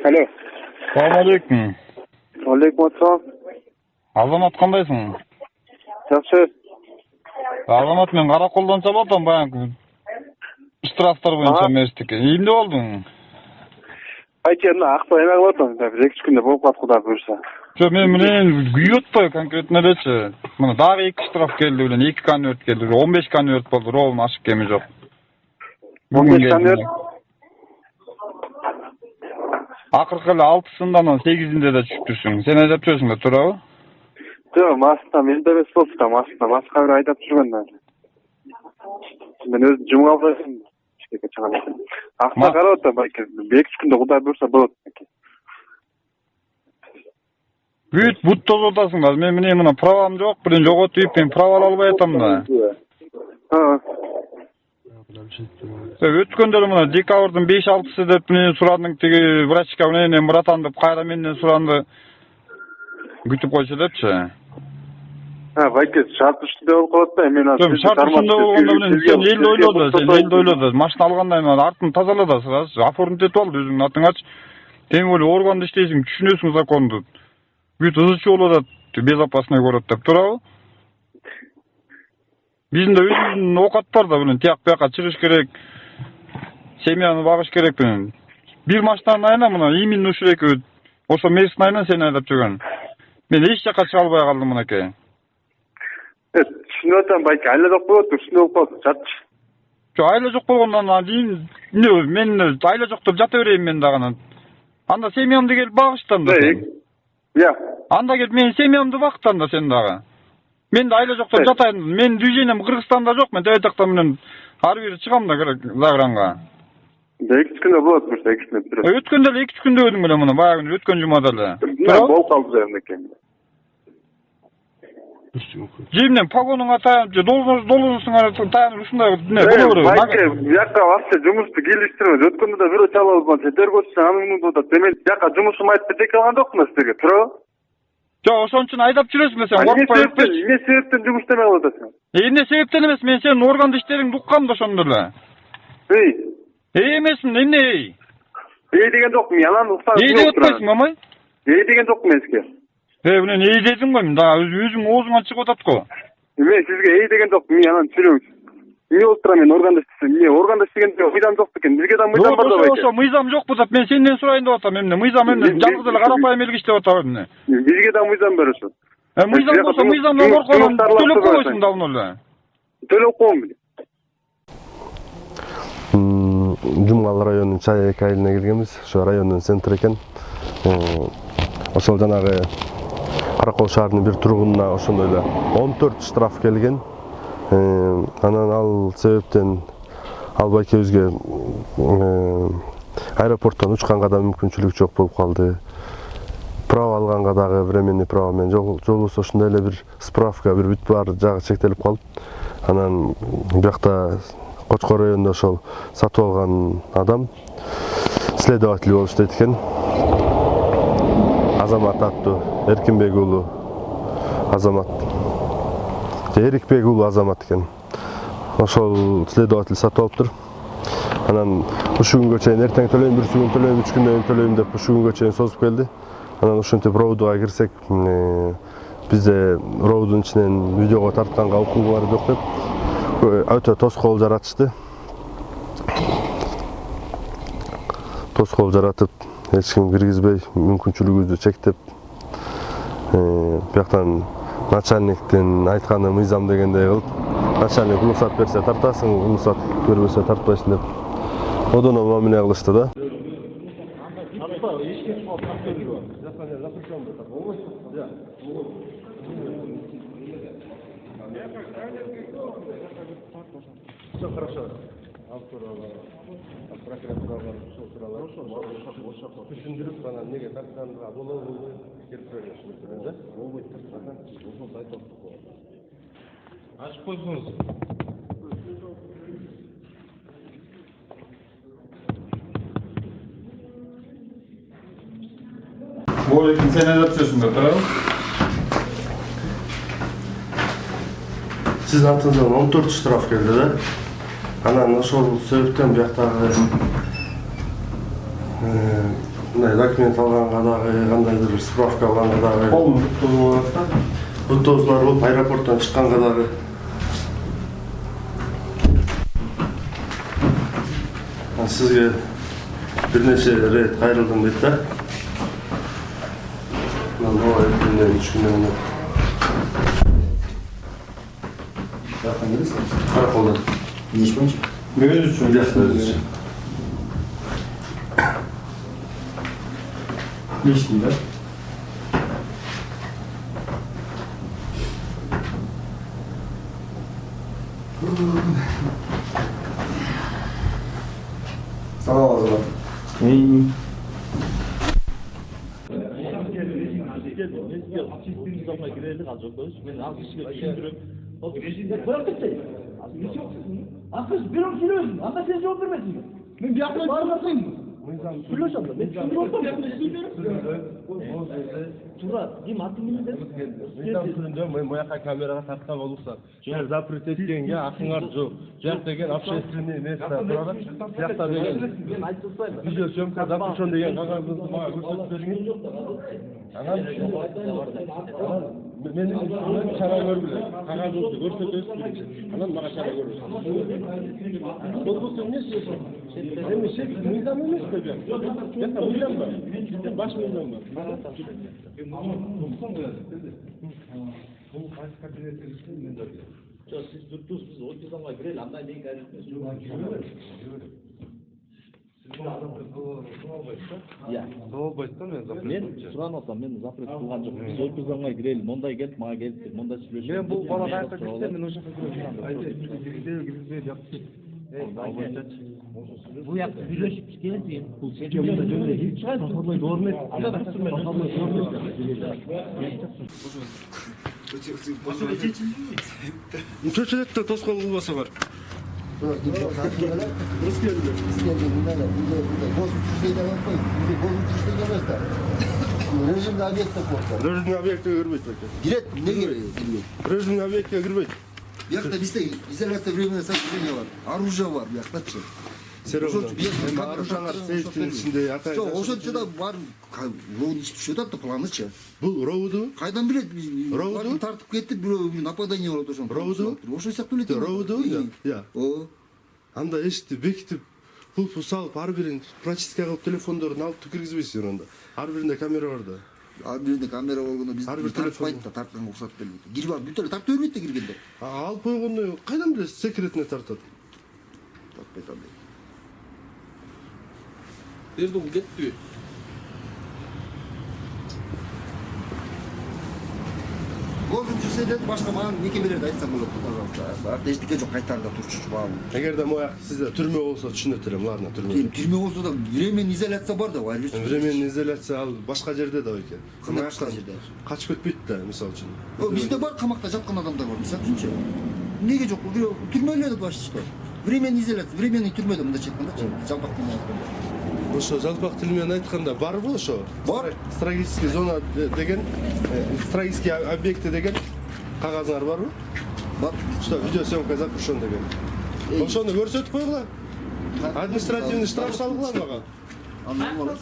Alo. Assalamualaikum. Aleykum assalam. Азамат кандайсың? Жакшы. Азамат, мен караколдон чалып атам баягы. Штрафтар боюнча мерстикке. Эмне болдуң? Айтемін ақпай кылып атам. Бир 2 күндө болуп калат, Кудай буйрса. Жок, менен күйүп атпайбы конкретно элечи. Мына дагы 2 штраф келди билен, 2 конверт келди. 15 конверт болду, ровно ашык кеми жок. 15 конверт. Акыркы эле 6-сында, 8-inde да түшүптүрсүң. Сен айдап жүрсүң да, туурабы? Жок, маста менде эмес болчу да, маста башка бир айдап жүргөн да. Мен өзүм жумга албайм. Ишке чыгам. Акта карап атам, балки 2 күндө Кудай буйрса болот. Бүт бут тозуп атасың да. Мен мына правам жок, билен жоготуп, мен права ала албай атам да. Өткөндө мына декабрдын 5-6-сы деп менен сурадың, тиги врачка менен братан деп кайра менден суранды. Күтүп койчу депчи. Балки шарт үстүндө болуп калат да, мен азыр. Шарт үстүндө болгондо менен сен элди ойлоду, сен элди ойлоду. Машина алганда мен артын тазала да сразу, оформить этип ал өзүңдүн атыңачы. Тем более органда иштейсиң, түшүнөсүң законду. Бүт ызычы болуп атат, безопасный город деп, туурабы? Биздин да өзүбүздүн окат бар да, билен тияк бияка чыгыш керек. Семьяны багыш керек билен. Бир машинанын айына мына именно ушул экөө, ошо Мерстин айынан сен айдап жүргөн. Мен эч жака чыга албай калдым мынакей. Түшүнүп атам, балки айла жок болот, түшүнүп болуп калат, жатчы. Жок, айла жок болгондон кийин мен айла жок деп жата берейин мен дагы. Анда семьямды келип багыштан да. Я. Анда келип мен семьямды бактан да сен дагы. Мен да айла жок деп жатайын. Мен движением Кыргызстанда жок, мен тээ жакта менен ар бир чыгам да загранга. 2 күндө болот, буйрса 2 күндө бүтүрөт. Өткөндө эле 2 күндө өдүң эле муну, баягы өткөн жумада эле. Болуп калды эмнеке. Жемнен погонуңа таянып, должностуңа таянып ушундай не боло берет. Балки бияка вообще жумушту келиштирбейт. Өткөндө да бирөө чалып алып, тергөөчү анын да демек бияка жумушум айтып бете калган жокмун силерге, туурабы? Жок, ошон үчүн айдап жүрөсүң да сен, коркпой өтпөчү. Эмне себептен жумуш иштемей калып атасың? Эмне себептен эмес, мен сенин органда иштериңди уккам да ошондо эле. Эмесмин, эмне? Деген жок, мен анан уксам. Деп атпайсың, мамай? Деген жок мен сизге. Мен дедим го, мен да өзүң оозуңан чыгып атат го. Мен сизге деген жок, мен анан сүрөң. Эмне болуп турам, мен органда иштесем, эмне органда иштегенде мыйзам жок экен. Бизге да мыйзам бар да байке. Ошо мыйзам жокпу деп мен сенден сурайын деп атам, эмне мыйзам эмне? Жалгыз эле карапайым элге иштеп атабы эмне? Бизге да мыйзам бар ошо. Мыйзам болсо мыйзамдан коркоюн, төлөп койсуң давно эле. Төлөп койгом беле. Жумгал районунун Чайек айылына келгенбиз. Ошо райондун центри экен. Ошол жанагы Каракол шаарынын бир тургунуна ошондой эле 14 штраф келген. Анан ал себептен ал байкебизге аэропорттон учканга да мүмкүнчүлүк жок болуп калды. Права алганга дагы временный права менен жолубуз ошондой эле бир справка, бир бүт бар жагы чектелип калып. Анан биякта Кочкор районунда ошол сатып алган адам следователь болуп иштейт экен. Азамат аттуу Эркинбек уулу Азамат. Эрикбек уулу Азамат экен. Ошол следователь сатып алыптыр. Анан ушул күнгө чейин эртең төлөйм, бир күн төлөйм, 3 күндөн кийин төлөйм деп ушул күнгө чейин созуп келди. Анан ошентип роудуга кирсек, бизде роудун ичинен видеого тартканга укугулар жок деп өтө тоскоол жаратышты. Тоскоол жаратып, эч ким киргизбей, мүмкүнчүлүгүбүздү чектеп, бияктан начальниктин айтканы мыйзам дегендей кылып, начальник уруксат берсе тартасың, уруксат бербесе тартпайсың деп одоно мамиле кылышты да. Все хорошо. Түшүндүрүп анан неге тартканга болобу келип беришти да? Болбойт тарткан. Ошол айтып коет. Ачып койсоңуз. Болекин сен айдап жүрсүң да, туурабы? Сиздин атыңыздан 14 штраф келди да. Анан ошол себептен бияктагы мындай документ алганга дагы, кандайдыр бир справка алганга дагы. Колун туттуруп алат да. Бутозлар болуп аэропорттон чыкканга дагы. Сизге бир нече рет кайрылдым дейт да. Мен бул эртеңден 3 күндөн Жақтан келесіз? караколдон. Не іш бойынша? Өзү үчүн Жакшы өзү. не иштейт да? Салам азамат. Akış bir an söylüyorsun. Ama sen cevap vermedin. Ben bir akla bağırmasın. Söylüyorsan da ben şimdi ortam Тура, дим атыңызды. Мыйзам түрүндө мен мояка камерага тарткан болурса, жер запрет эткенге акыңар жок. Жер деген общественный место турат. Жакта деген Мен айтылсайм. видеосъемка запрещен деген кагазыңызды мага көрсөтүп бериңиз. Анан мен чара көргүлө. Кагазыңызды көрсөтөсүз. Анан мага чара көрүңүз. Болбосо эмне сөзсүз? Эми сен мыйзам эмес деп. Жакта мыйзам бар. Баш мыйзам бар. Жоқ, сіз дұрыс, біз ол кезамға кірел, андай мен кәдіміз жоқ. Мен сұран отам, мен запрет қылған жоқ. Біз ол кезамға кірел, мондай келіп, мага келіп, мондай сөйлешіп. Мен бұл бала қайта кетсе, мен уже Bu yakta birleşip geldi. Bu Чөчөлөктө тоскоол кылбаса бар. Режимді объектті қорқы. Режимный объектке кирбейт экен. Кирет, не керек? Режимный объектке кирбейт. Бияқта бізде изоляция временное сопротивление бар. Оружие бар, бияқтачы. Серега, арушаңар сейфтин ичинде атай. Жоқ, ошончо да бар. Роуд иштеп жатат да планычы. Бул роуду? Кайдан билет? Роуду? Тартып кетти, бирөө нападение болот ошон. Роуду? Ошо сыяктуу эле. Роуду? Я. О. Анда эшитип бекитип пулпу салып ар бирин прочистка кылып телефондорун алып киргизбейсиздер анда. Ар биринде камера бар да. Ар биринде камера болгондо биз Ар бир телефон да тартканга уруксат бербейт. Кирип алып бүтөлө тартып бербейт да киргенде. Алып койгондо кайдан билесиз секретине тартат? Тартпайт андай. Бердім кетті. Бозунчу седет башка маған мекемелерди айтсам болот, пожалуйста. Арта эчтеке жок, кайтарда турчу багым. Эгерде мояк сизде түрмө болсо түшүнөт элем, ладно, түрмө. Түрмө болсо да временный изоляция бар да, айрылып. Временный изоляция ал башка жерде да экен. Кандай башка жерде? Качып кетпейт да, мисалы үчүн. О, бизде бар камакта жаткан адамдар бар, мисалы үчүнчү. Неге жок? Түрмөлөрдө бар что? Временный изоляция, временный түрмөдө мындайча айткандачы, жалпак менен айтканда. Ошо жалпак тил менен айтканда барбы ошо? Бар. Стратегический зона деген, стратегический объекты деген кагазыңар барбы? Бар. Что, видеосъемка запрещен деген. Ошону көрсөтүп койгула. Административный штраф салгыла мага. Андан бар.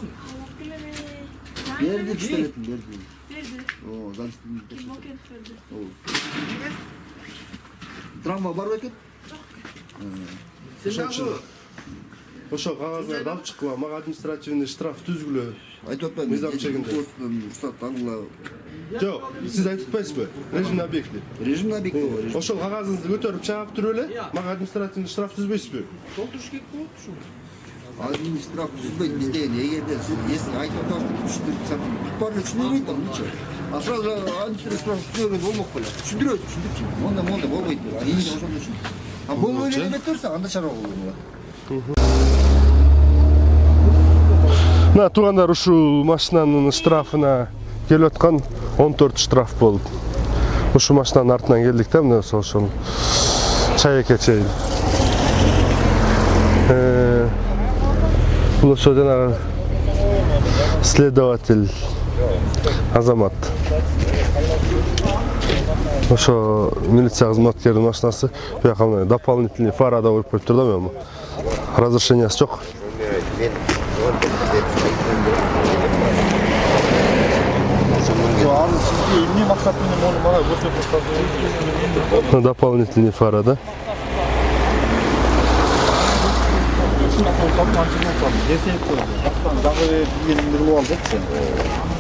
Берди пистолетин, берди. Берди. О, запись. Блокет берди. Травма бар бекен? Ошо кагазыңарды алып чыккыла, мага административный штраф түзгүлө. Айтып атпайм. Мыйзам чегинде. Рұқсат алгыла. Жок, сиз айтып атпайсызбы? Режимный объекти. Режимный объект бар. Ошол кагазыңызды көтөрүп чыгып туруп эле, мага административный штраф түзбөйсүзбү? Толтырыш керек болот ушу. Администрат түзбейт бизде эгерде если айтып атасыздар бар эле түшүнбөйт анычы. А сразу администрат түзөгөн болмок беле. Түшүндүрөсүз, түшүндүрчү. Монда болбойт. Эми ошондо түшүн. А болбой эле деп турса, анда чара болот. Мына туугандар, ушул машинанын штрафына келип аткан 14 штраф болуп. Ушул машинанын артынан келдик да, мына ошол чайекке чейин. Бул ошо жанагы следователь Азамат. Ошо милиция кызматкеринин машинасы. Буяка мына дополнительный фара да коюп коюптур да, мен разрешениясы жок. эмне максат менен муну мага көрсөтүп Дополнительный фара, да?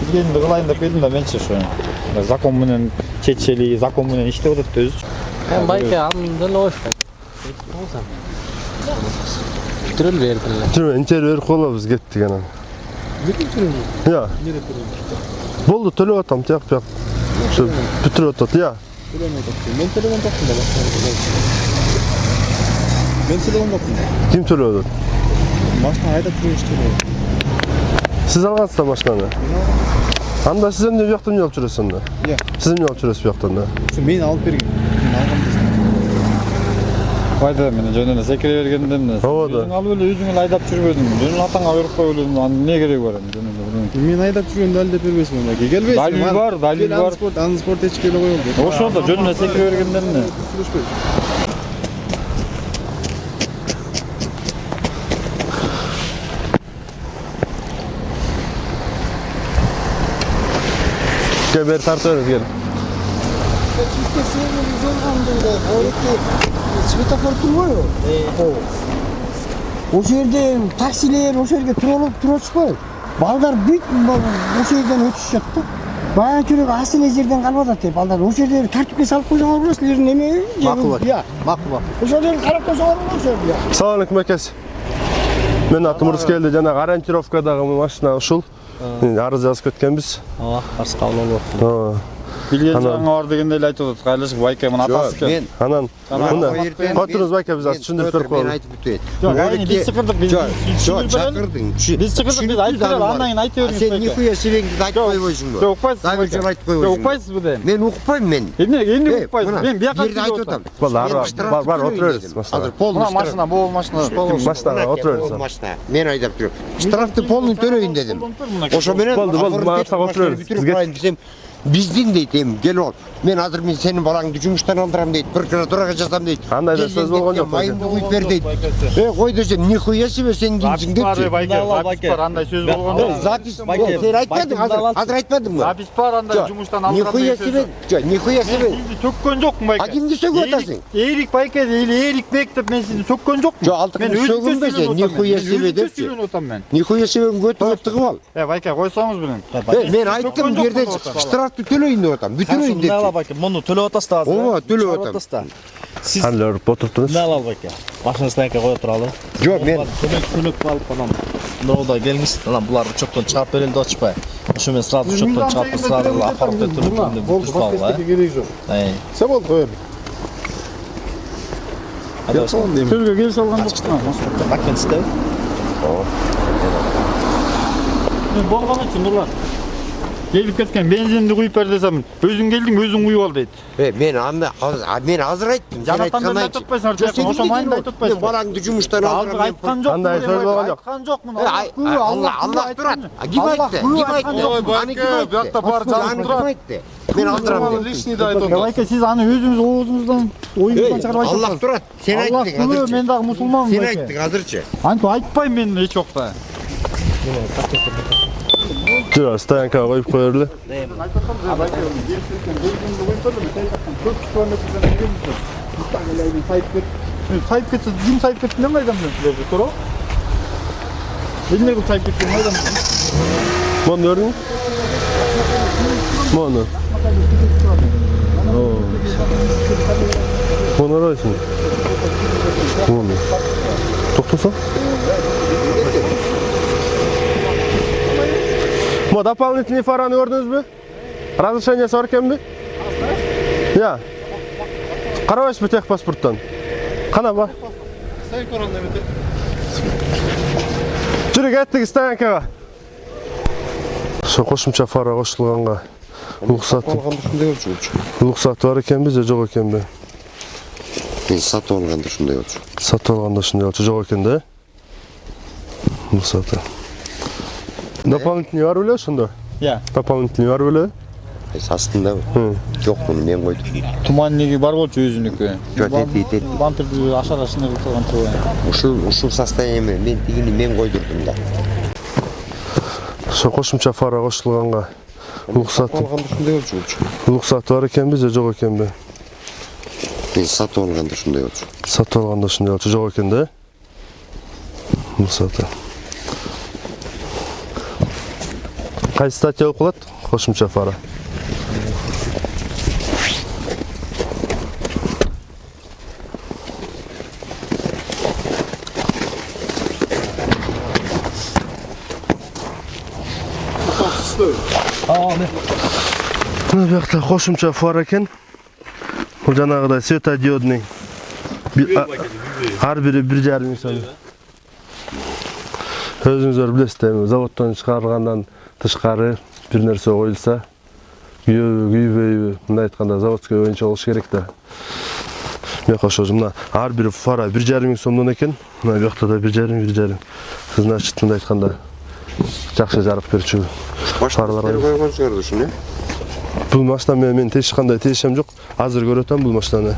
билгенди кылайын деп келдим да менчи ошо. Закон менен чечели, закон менен иштеп атат да өзү. Мен байке амын деле ойшпайт. Бүтүрөл бердилер. Жүрme, интервью колобуз кеттик анан. Я. Болду, төлөп атам, тияк. Ошо бүтүрүп атат, я. Мен телефон таптым да. Мен телефон таптым. Ким төлөп атат? Машина айдап жүрүш төлөп. Сиз алгансыздар машинаны? Анда сиз эмне бияктан эмне алып жүрөсүз анда? Иә. Сиз эмне алып жүрөсүз бияктан да? Мен алып берген. Мен алгам десем. Кайда мен жөнүнө секире бергендем да. Ооба да. Өзүң алып эле өзүң эле айдап жүрбөдүң. Жөнүн атаңа буйрук коюп эле анда эмне кереги бар эми жөнүндө. Мен айдап жүргөндө алып бербесин анда. Келбейсиң. Далил бар, далил бар. Анспорт эч келе коелду. Ошондо жөнүнө секире бергендем да. Gel beri tartıyoruz gel. Svetofор турбойбу? Ошол жерде таксилер ошол жерге турушпайбы? Балдар бүт ошол жерден өтүшүшөт да. Баягы асыл жерден калып атат деп балдар ошол жерде тартипке салып койсоңор болот, силер неме? Макул. Ошол жерге карап койсоңор болот ошол. Assalamu alaikum akasi. Men atım Rus geldi. Jana oриентировкадагы машина ушул. Арыз жазып кеткенбиз. Каршы кабыл болуп. Билген жаңа бар дегенде эле айтып атат. Кайлашып байке мына атасы экен. Анан мына отуруңуз байке биз түшүндүрүп берип коелу. Жок, айни биз чакырдык, биз чакырдың. Биз чакырдык, биз айтып берели, андан кийин айта бериңиз. Сен нихуя себеңди айтып койбойсуңбу? Жок, укпайсыз. Дагы жол айтып койбойсуң. Жок, укпайсызбы дем? Мен укпайм мен. Эмне укпайсыз? Мен бияка айтып атам. Бар, отурабыз машина. Азыр полный Мына машина, бул машина. Машинага отурабыз. машина. Мен айдап жүрөм. Штрафты полный төлөйүн дедим. Ошо менен Болду, машинага отурабыз. Десем, биздин дейт эми кел ол. Мен азыр мен сенин балаңды жумуштан алдырам дейт. Прокуратурага жазам дейт. Андай да сөз болгон жок. Майымды куюп бер дейт. Кой десем, нихуя себе сен кимсиң депчи. Бар, андай сөз болгон жок. Запись сен айтпадың азыр айтпадыңбы? Запись бар, андай жумуштан алдырам. Нихуя себе, нихуя себе. Сизди сөккөн жокмун байке. А кимди сөкүп атасың? Эрик байке или Эрик бек деп мен сизди сөккөн жокмун. Жок, алтын сөкүнбө сен, нихуя себе депчи. Нихуя себе көтүңө тыгып ал. Байке койсоңуз менен. Мен айттым бу жерде штрафты төлөйүн деп атам. Бүтүрөйүн депчи. Байке, муну төлөп атасыз да азыр. Ооба, төлөп атам. Сиз Алып отуртуңуз. эмне алалы байке? Машинасына кое туралы. Жок, мен Төлөп алып анан мындай келиңиз. Анан булар учеттон чыгарып берели деп атышпай. Ошо мен сразу учеттон чыгарып сразу аппаратты түрүп деп түшпалды. Кереги жок. Все болду коелу. Сөзгө келише алган жоксуң. Маккенсте. Мен болгон үчүн булар. Келип кеткен бензинди куюп бер десем, өзүң келдиң, өзүң куюп ал дейт. мен азыр айттым. Жанаттан айтып атпайсыңар, ошо майында айтып атпайсың. Балаңды жумуштан алдырам. Айткан жок. Андай сөз болгон жок. Айткан жокмун. Аллах турат. Ким айтты? Ой, байке, бuyakta бар жазып турат. Мен алдырам. Лишний да айтып. Байке, сиз аны өзүңүз оозуңуздан, оюңуздан чыгарып айтып Аллах турат. Сен айттың азырчы. Мен дагы мусулманмын Сен байке. айттың азырчы. Антип айтпайм мен эч убакта. Жүрө, стоянкага коюп кое берле. Сайып кетсе, ким сайып кетти мен кайдан билем силерди, туурабы? Эмне кылып сайып кетти кайдан билем? Муну көрдүңбү? Муну. Муну карайсың? Муну. Токтосо? Мо дополнительный фараны көрдүңүзбү? Разрешениясы бар экенби? Я. Карабайсызбы техпаспорттон? Кана бар? Жүрү кеттик стоянкага. Ошо кошумча фара кошулганга уруксаты бар экенби же жок экенби? Мен сатып алганда ушундай болчу. Сатып алганда ушундай болчу, жок экен да? Уруксаты. Дополнительный бар беле ошондо? Я. Дополнительный бар беле? Астындабы? Жок, муну мен койдум. Туманниги бар болчу өзүнүкү. Жок, эти. Бамперди ашарашына кылган турган. Ушул состояние мен тигини мен койдурдум да. Ошо кошумча фара кошулганга Уруксаты ушундай болчу. уруксаты бар экенби же жок экенби? Сатып алганда ушундай болчу. Сатып алганда ушундай болчу, жок экен да? Уруксаты. Кайсы статья болуп калат? Кошумча фара. Мына бuyakta кошумча фар экен. Бул жанагыдай светодиодный. Ар бири 1,5 миң сом. Өзүңүздөр билесиздер, заводдон чыгарылгандан тышкары бир нерсе коюлса, күйбөйбү, мындай айтканда заводской боюнча болуш керек да. Мен ошо мына ар бир фара 1,5 миң сомдон экен. Мына бuyakта да 1,5. Значит, мындай айтканда жакшы жарык берчү фарлар койгон шығарды ушуну. Бул машина мен теш кандай тешем жок. Азыр көрөтөм бул машинаны.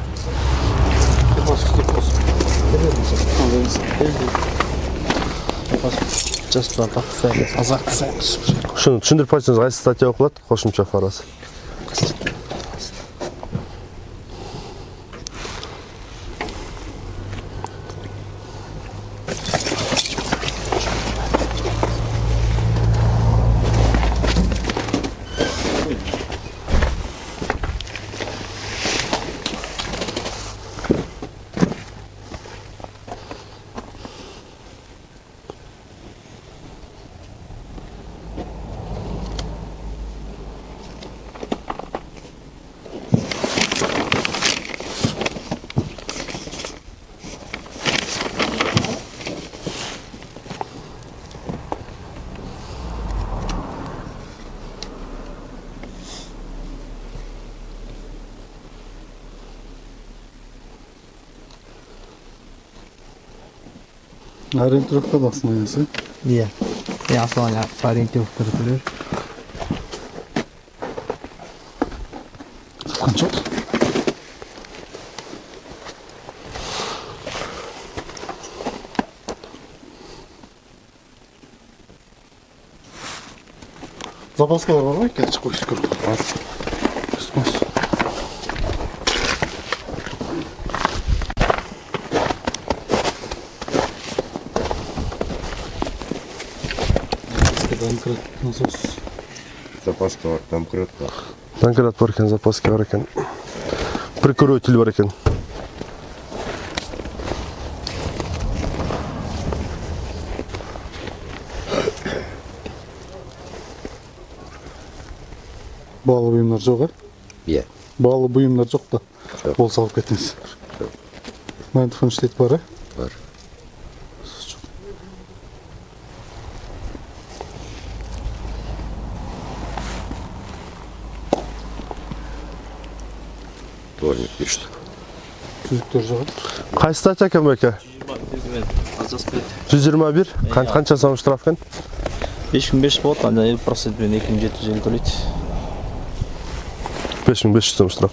Шуну түшүндүрүп айтсаңыз, кайсы статья окулат? Кошумча фарасы. Ориентировка басмайсың. Iya. Ya soalnya ориентировка турат. Канча? Запаскалар бар ма? Кетчип коюш керек. Бар. Насос. Запаска бар, домкрат бар. Домкрат бар экен, запаска бар экен. Прикуриватель бар экен. Баалы буюмдар жок, э? Иә. Баалы буюмдар жок да. Болсо алып кетиңиз. Магнитофон иштейт бар, э? Бар. Дворник пишет. Түзүктөр жок. Кайсы статья экен бу эке? 121. Канча сом штраф экен? 5500 болот, анда 1% менен 2750 төлөйт. 5500 сом штраф.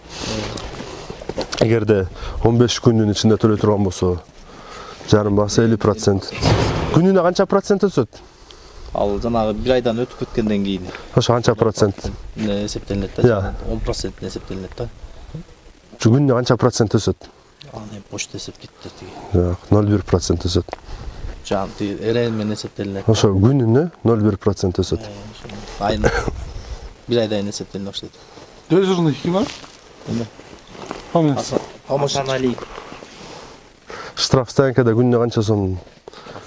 Эгерде 15 күндүн ичинде төлөй турган болсо, жарым басы 50%. Күнүнө канча процент өсөт? Ал жанагы 1 айдан өтүп кеткенден кийин Ошо канча процент? эсептелинет да. 10% эсептелинет да. Күнүнө канча процент өсөт? Аны почта эсептейт тиги. 0,1% өсөт. Жан тиги эрен менен эсептелинет. Ошо күнүнө 0,1% өсөт. Айына 1 айдан эсептелине баштайт. Дежурный ким бар? Эме? Амашанали. Штраф станкада күнүнө канча сом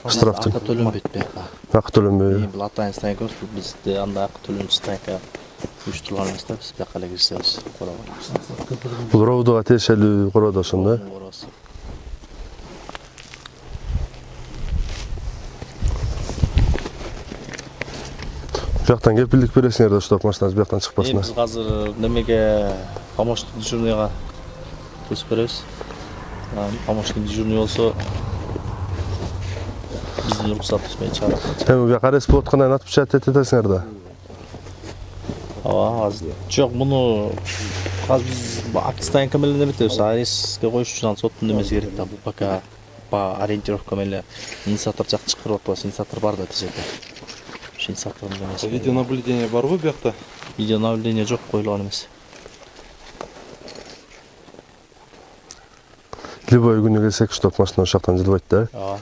штраф Акы төлөнбөйт бияка. Акы төлөнбөй. Бул атайын станка көрсөтүп бизде анда акы төлөнчү станка уюштурганбыз да, биз бияка эле кирсебиз. Бул ровдуга тиешелүү короодо ошондо. Бияктан кепилдик бересиңер да, чтоб машинаңыз бияктан чыкпасын. Биз азыр немеге помощник дежурныйга көчүп беребиз. Помощник дежурный болсо биздин уруксатыбыз менен чыгарат. Эми бияка арест болуп аткандан отпечатать этесиңер да. Ооба, азыр жок, муну азыр биз акцистанка менен эметебиз. Арестке коюш үчүн соттун немеси керек да. Бул пока по ориентировка менен инициатор жак чакырып атпайбыз. Инициатор бар да тижеде. машина сатып эмес. Видео наблюдение бар го биякта? Видео наблюдение жок, коюлган эмес. Любой күнү келсек, чтоб машина ошол жактан жылбайт да. Ооба.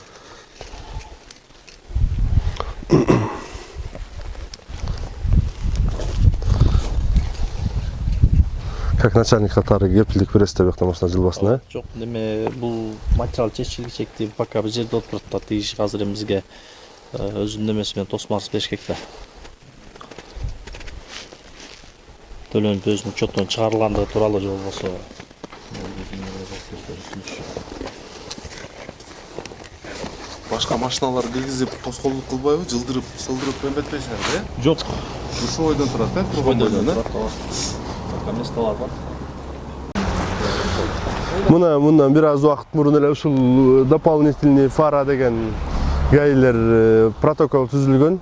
Как начальник катары кепилдик бересиз да биякта машина жылбасын, э? Жок, неме бул материал чечилгичекти пока бир жерде отуруп турат да, тигиш азыр эми бизге өзүнүн немеси менен тосмасы бериш керек да. Төлөнүп өзүнүн учеттон чыгарылгандыгы тууралуу же болбосо. Башка машиналар киргизип тоскоолдук кылбайбы? Жылдырып эметпейсиңер, э? Жок. Ушул ойдон турат, э? Турган бойдон, э? Месталар бар. Мындан бир аз убакыт мурун эле ушул дополнительный фара деген гаилер протокол түзүлгөн.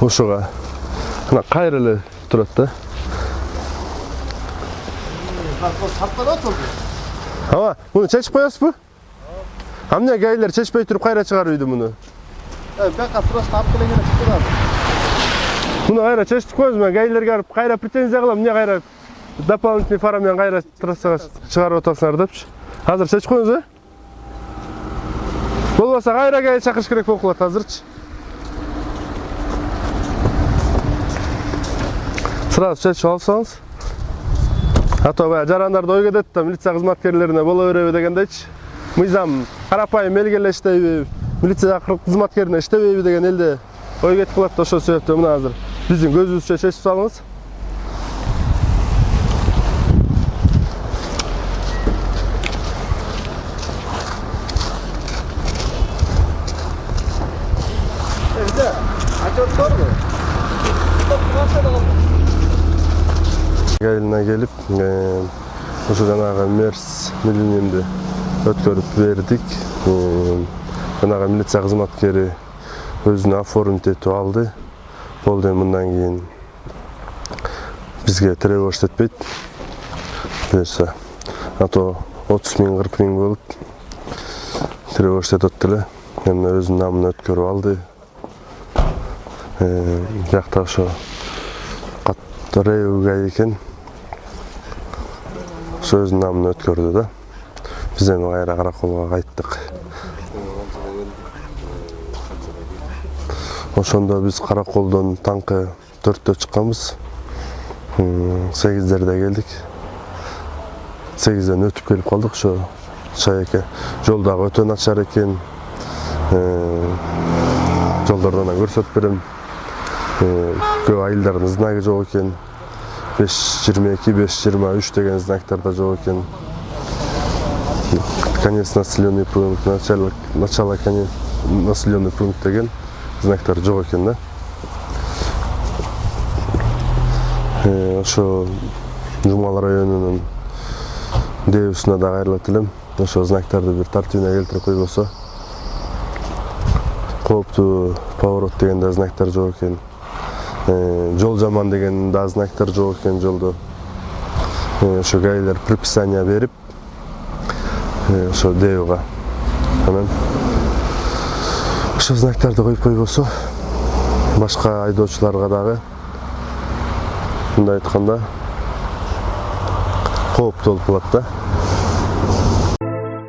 Ошого мына кайра эле турат да. Ава, муну чечип коесузбу? Амне гаилер чечпей туруп кайра чыгарбайды муну? Бияка просто алып келген чыгып Муну кайра чечип коесузбу? Гаилерге барып кайра претензия кылам, эмне кайра дополнительный фара менен кайра трассага чыгарып атасыңар депчи. Азыр чечип коюңуз, э? Болбосо кайра гаил чакырыш керек болуп калат азырчы. Сразу чечип алсаңыз. А то баягы жарандарды ой кетет да, милиция кызматкерлерине боло береби дегендейчи. Мыйзам карапайым элге иштейби, милиция кызматкерине иштебейби деген элде ой кетип калат да, ошол себептен мына азыр биздин көзүбүзчө чечип салыңыз. Гаилине келип, ошо жанагы Мерс Миллениумду өткөрүп бердик. Жанагы милиция кызматкери өзүнө оформить этип алды. Болду, мындан кийин бизге требовать этпейт. Берсе, а то 30 миң 40 миң болуп требовать этет эле. Эми өзүнүн намын өткөрүп алды. Жакта ошо Рейуга экен. Ошо өзүнүн намын өткөрдү да. Биз эми кайра караколго кайттык. Ошондо биз караколдон таңкы 4-тө чыкканбыз. 8-дерде келдик. 8-ден өтүп келип калдык. Ошо Чайеке жолдагы өтө начар экен. Жолдордон көрсөтүп берем. Көп айылдардын знагы жок экен. 5.22, 5.23 деген знактар да жок экен. Конец населенный пункт, начало конец населенный пункт деген знактар жок экен да. Ошо Жумал районунун ДЭУсуна да кайрылат элем. Ошо знактарды бир тартибине келтирип койбосо. Кооптуу поворот деген да знактар жок экен. Жол жаман деген да знактар жок экен жолдо. Ошо гаилер предписание берип, ошо ДЭУга. Анан ошо знактарды коюп койбосо, башка айдоочуларга дагы мындай айтканда кооптуу болуп калат да.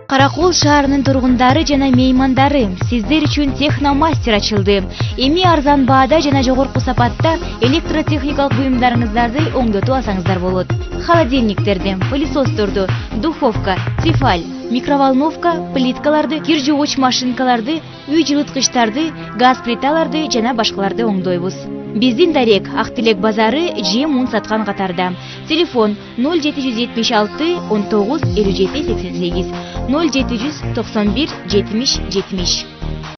Каракол шаарынын тургундары жана меймандары, сиздер үчүн техномастер ачылды. Эми арзан баада жана жогорку сапатта электротехникалык буюмдарыңыздарды оңдотуп алсаңыздар болот. Холодильниктерди, пылесосторду, духовка, тефаль, микроволновка, плиткаларды, кир жуугуч машинкаларды, үй жылыткычтарды, газ плиталарды жана башкаларды оңдойбуз. Биздин дарек Актилек базары жем ун саткан катарда. Телефон 0776 19 57 88 0791 70 70.